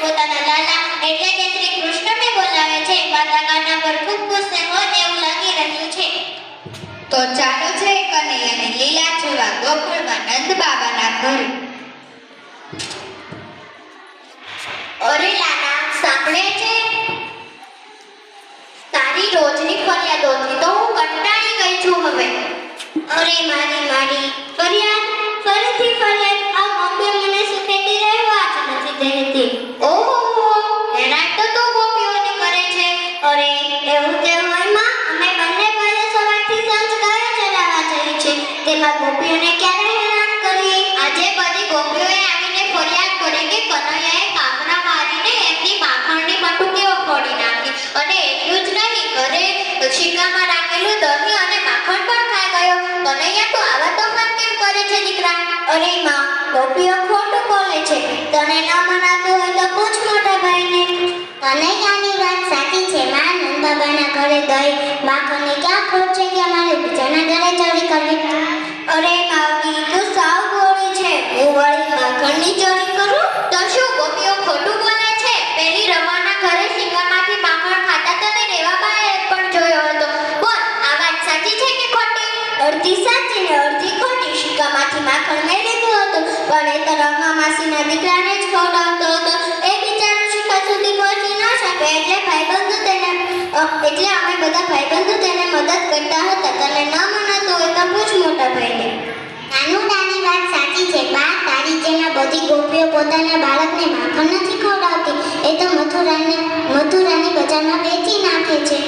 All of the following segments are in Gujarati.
પોતાના લાલા એટલે કે શ્રી કૃષ્ણને બોલાવે છે. માતા કાના પર ખૂબ ગુસ્સે હોય એવું લાગી રહ્યું છે. તો ચાલો છે કનૈયાને લીલા જોવા ગોકુળમાં નંદ બાબાના ઘરે. અરે લાલા, સાંભળે છે? તારી રોજની ફરિયાદોથી તો હું કંટાળી ગઈ છું હવે. અરે મારી ફરિયાદ, ફરીથી ફરિયાદ. આ ગોપીઓ મને સુખેથી રહેવા જ નથી દેતી. ઓહો, હેરાન તો ગોપીઓને કરે છે. અરે એવું કેવું હોય માં, અમે બંને ભાઈઓ સવારથી સાંજ ગાયો ચરાવવા જઈએ છીએ. તેમાં ગોપીઓને ક્યારે હેરાન કરી? આજે બધી ગોપીઓએ આવીને ફરિયાદ કરી કે કનૈયાએ કાકરા મારીને એમની માખણની મટુકીઓ ફોડી નાખી. અને એટલું જ નહીં, ઘરે શિકામાં રાખેલું દહીં અને માખણ પણ ખાઈ ગયો. કનૈયા તો આવા તોફાન કેમ કરે છે દીકરા? અરે માં, ગોપીઓ ખોટું બોલે છે. તને ન મનાતું હોય તો પૂછ મોટા ભાઈને. કનૈયાની વાત સાચી છે માં. નંદ બાબાના ઘરે દહીં માખણની ક્યાં ખોટ છે કે અમારે બીજાના ઘરે ચોરી કરવી? અરે માવડી, તું સાવ ગોળી છે. હું વળી માખણની ચોરી કરું તો શું ગોપીઓ ખોટું બોલે છે? પેલી રમાના ઘરે શિકામાંથી માખણ ખાતા તને રેવાબાએ પણ જોયો હતો. બોલ, આ વાત સાચી છે કે ખોટી? અડધી સાચી ને અડધી ખોટી. શિકામાંથી માખણ મેં લીધું હતું, પણ એ તો રમા માસીના દીકરાને જ ખવડાવતો હતો. એ બિચારો શિકા સુધી પહોંચી ન શકે એટલે અમે બધા ભાઈબંધો તેને મદદ કરતા હતા. તને ન મનાતું હોય તો પૂછ મોટા ભાઈને. નાની વાત સાચી છે બા. તારી જેમાં બધી ગોપીઓ પોતાના બાળકને માખણ નથી ખવડાવતી. એ તો મથુરાની બજારમાં વેચી નાખે છે.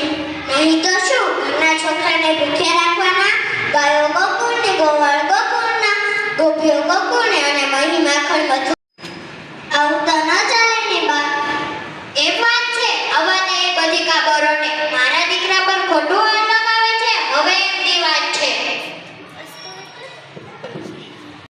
નહીં તો શું, ઘરના છોકરાને ભૂખ્યા રાખવાના? ગાયો ગોકુળને, ગોવાળ ગોકુળના, ગોપીઓ ગોકુળને અને મહી માખણ મથુરા